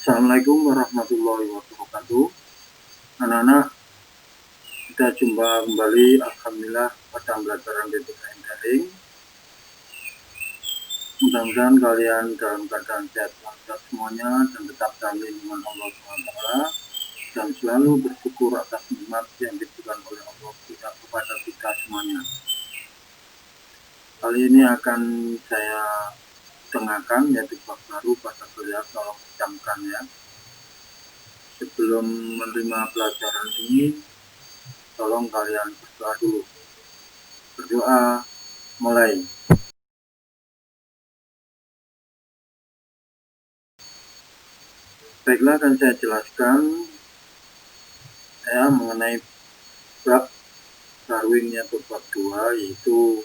Assalamualaikum warahmatullahi wabarakatuh. Anak-anak, kita jumpa kembali alhamdulillah pada pembelajaran PPKN daring. Mudah-mudahan kalian dalam keadaan sehat walafiat semuanya dan tetap dalam lindungan Allah SWT dan selalu bersyukur atas nikmat yang diberikan oleh Allah kepada kita semuanya. Kali ini akan saya tengahkan yaitu bab baru pada kuliah, tolong camkan ya. Sebelum menerima pelajaran ini, tolong kalian berdoa dulu. Berdoa, mulai. Baiklah, akan saya jelaskan ya mengenai bab Darwin atau bab 2, yaitu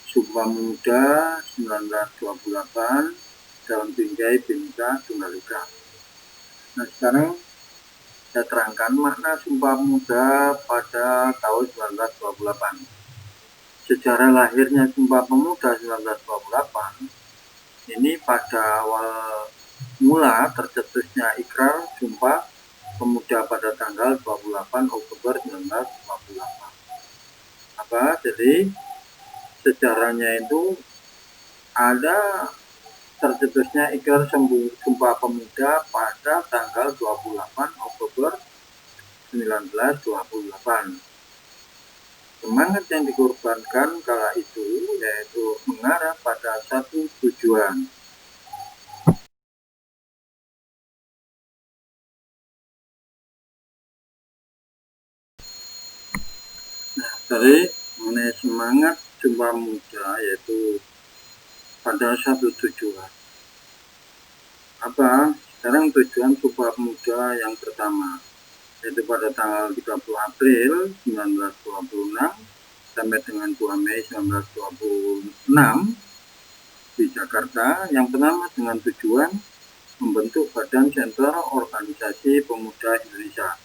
Sumpah Pemuda 1928 dalam bingkai Bhinneka Tunggal Ika. Nah, sekarang saya terangkan makna Sumpah Pemuda pada tahun 1928. Sejarah lahirnya Sumpah Pemuda 1928 ini pada awal mula tercetusnya ikrar Sumpah Pemuda pada tanggal 28 Oktober 1928. Jadi sejarahnya itu ada tercetusnya ikrar Sumpah Pemuda pada tanggal 28 Oktober 1928. Semangat yang dikorbankan kala itu yaitu mengarah pada satu tujuan. Nah, dari mengenai semangat Sumpah Pemuda yaitu pada satu tujuan. Sekarang tujuan Sumpah Pemuda yang pertama yaitu pada tanggal 30 April 1926 sampai dengan 2 Mei 1926 di Jakarta. Yang pertama dengan tujuan membentuk Badan Sentral Organisasi Pemuda Indonesia.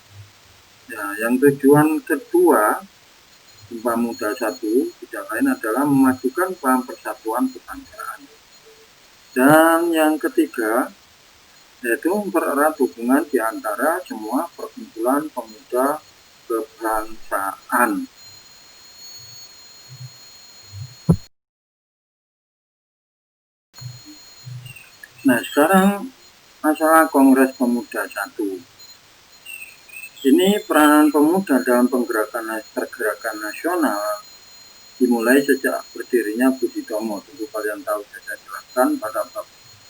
Ya, yang tujuan kedua Sumpah Pemuda 1 tidak lain adalah memajukan paham persatuan kebangsaan. Dan yang ketiga yaitu mempererat hubungan di antara semua perkumpulan pemuda kebangsaan. Nah, sekarang masalah Kongres Pemuda 1. Ini peranan pemuda dalam pergerakan nasional dimulai sejak berdirinya Budi Utomo. Tentu kalian tahu, saya jelaskan pada bab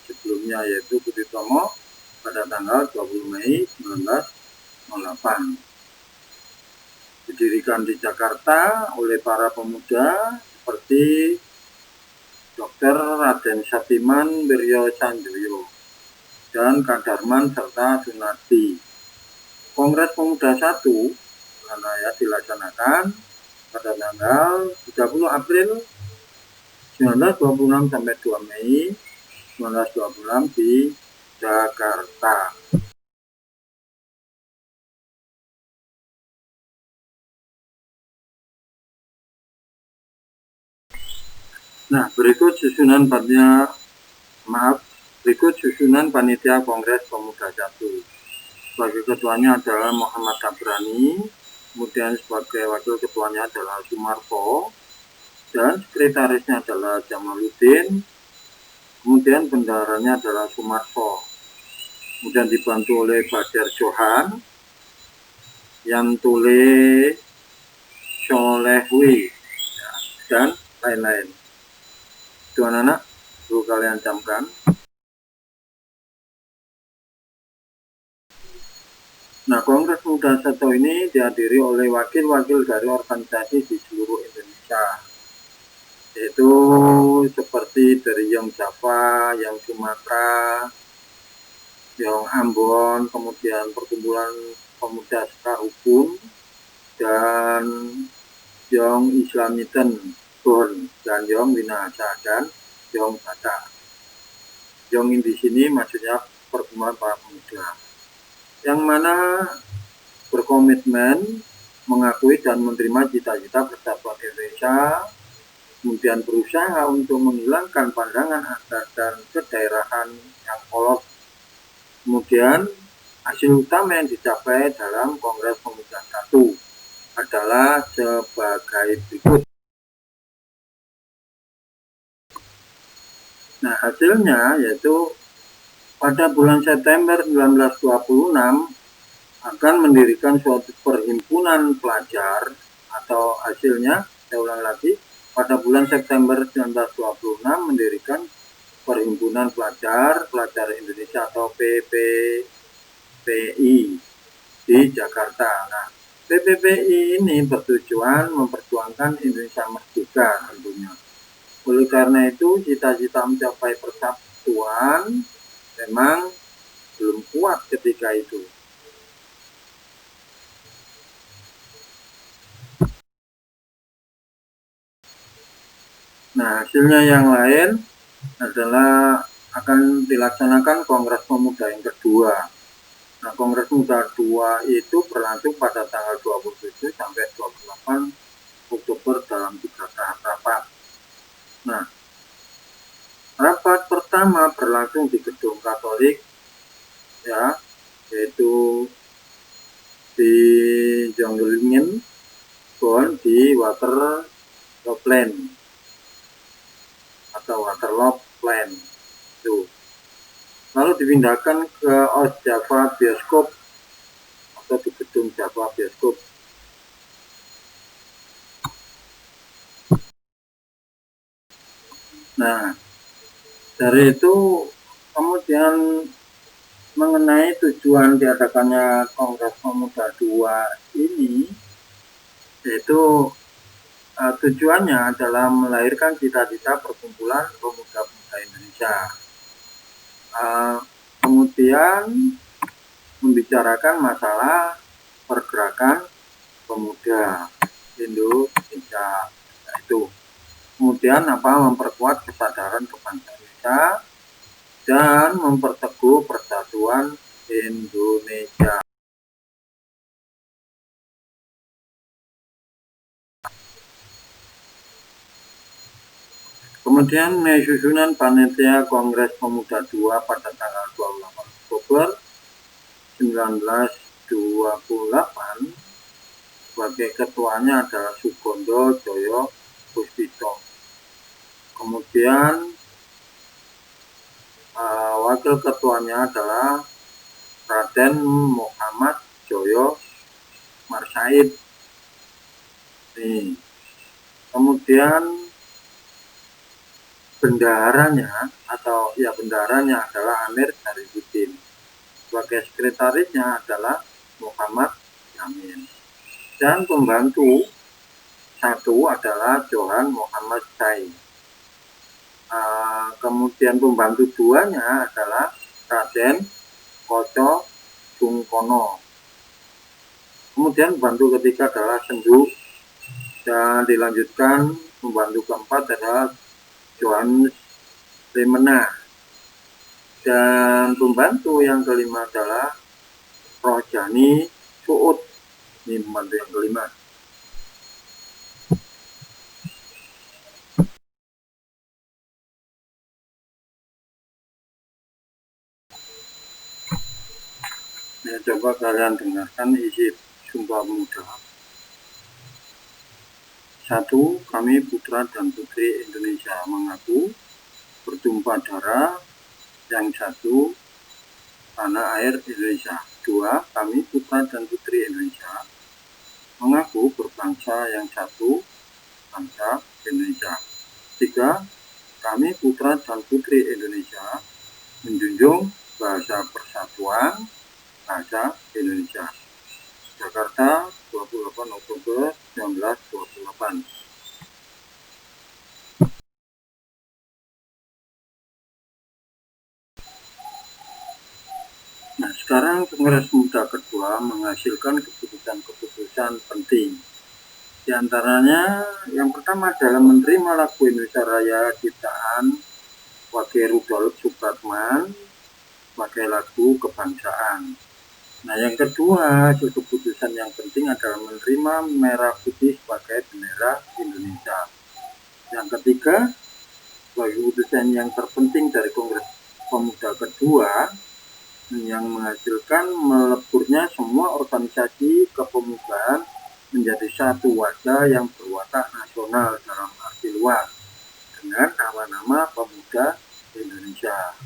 sebelumnya, yaitu Budi Utomo pada tanggal 20 Mei 1908. Didirikan di Jakarta oleh para pemuda seperti Dr. Raden Satiman Wiryo Sanjoyo dan Kadarman serta Sunardi. Kongres Pemuda 1 dilaksanakan pada tanggal 30 April 1926 sampai 2 Mei 1926 di Jakarta. Nah, berikut susunan panitia Kongres Pemuda 1. Sebagai ketuanya adalah Muhammad Tabrani, kemudian sebagai wakil ketuanya adalah Sumarto, dan sekretarisnya adalah Jamaluddin, kemudian bendaharanya adalah Sumarto, kemudian dibantu oleh Badar Johan, Yantule Solehwi, ya, dan lain-lain. Itu anak-anak, perlu kalian camkan. Nah, Kongres Pemuda 1 ini dihadiri oleh wakil-wakil dari organisasi di seluruh Indonesia, yaitu seperti dari Yang Java, Yang Sumatera, Yang Ambon, kemudian Perkumpulan Pemuda Sekahubung, dan Yang Islamiten Bon, dan Yang Winahasa, dan Yang Bata. Yang di sini maksudnya perkumpulan para pemuda, yang mana berkomitmen mengakui dan menerima cita-cita persatuan Indonesia, kemudian berusaha untuk menghilangkan pandangan atas dan kedaerahan yang polos Kemudian hasil utama yang dicapai dalam Kongres Pemuda 1 adalah sebagai berikut. Nah, hasilnya yaitu pada bulan September 1926 akan mendirikan suatu perhimpunan pelajar, atau hasilnya, saya ulang lagi, pada bulan September 1926 mendirikan Perhimpunan Pelajar Indonesia atau PPPI di Jakarta. Nah, PPPI ini bertujuan memperjuangkan Indonesia merdeka tentunya. Oleh karena itu, cita-cita mencapai persatuan memang belum kuat ketika itu. Nah, hasilnya yang lain adalah akan dilaksanakan Kongres Pemuda yang kedua. Nah, Kongres Pemuda 2 itu berlangsung pada tanggal 27 sampai 28 Oktober dalam 3 tahap rapat. Nah, rapat pertama berlangsung di Gedung Katolik, ya, yaitu di Jonglingen, Bonn, di Waterlooplein atau Waterlooplein itu. Lalu dipindahkan ke Java Bioskop atau di Gedung Java Bioskop. Nah, dari itu kemudian mengenai tujuan diadakannya Kongres Pemuda 2 ini, yaitu tujuannya adalah melahirkan cita-cita perkumpulan pemuda-pemuda Indonesia. Kemudian membicarakan masalah pergerakan pemuda Indonesia itu. Kemudian memperkuat kesadaran kebangsaan Indonesia dan memperteguh persatuan Indonesia. Kemudian susunan panitia Kongres Pemuda 2 pada tanggal 28 Oktober 1928 sebagai ketuanya adalah Sugondo Joyo Puspito. Kemudian wakil ketuanya adalah Raden Muhammad Joyo Marsaid. Kemudian bendaharanya adalah Amir Syarifuddin. Sebagai sekretarisnya adalah Muhammad Yamin. Dan pembantu satu adalah Johan Muhammad Sai. Kemudian pembantu duanya adalah Raden Koco Sungkono. Kemudian pembantu ketiga adalah Sendu, dan dilanjutkan pembantu keempat adalah Johannes Lemena, dan pembantu yang kelima adalah Rojani Suud. Ini pembantu yang kelima. Ya, coba kalian dengarkan isi Sumpah Pemuda. 1. Kami putra dan putri Indonesia mengaku bertumpah darah yang satu tanah air Indonesia. 2. Kami putra dan putri Indonesia mengaku berbangsa yang satu, bangsa Indonesia. 3. Kami putra dan putri Indonesia menjunjung bahasa persatuan bahasa Indonesia. Jakarta, 28 Oktober 1928. Nah, sekarang Kongres Pemuda kedua menghasilkan keputusan-keputusan penting. Di antaranya, yang pertama adalah menerima lagu Indonesia Raya ciptaan Wage Rudolf Supratman sebagai lagu kebangsaan. Nah, yang kedua, hasil keputusan yang penting adalah menerima merah putih sebagai bendera Indonesia. Yang ketiga, sebagai keputusan yang terpenting dari Kongres Pemuda kedua, yang menghasilkan meleburnya semua organisasi kepemudaan menjadi satu wadah yang berwatak nasional dalam arti luas dengan nama-nama pemuda Indonesia.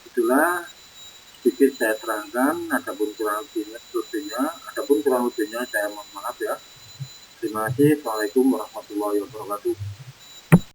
Itulah sedikit saya terangkan, adapun kurang lebihnya saya mohon maaf ya. Terima kasih. Assalamualaikum warahmatullahi wabarakatuh.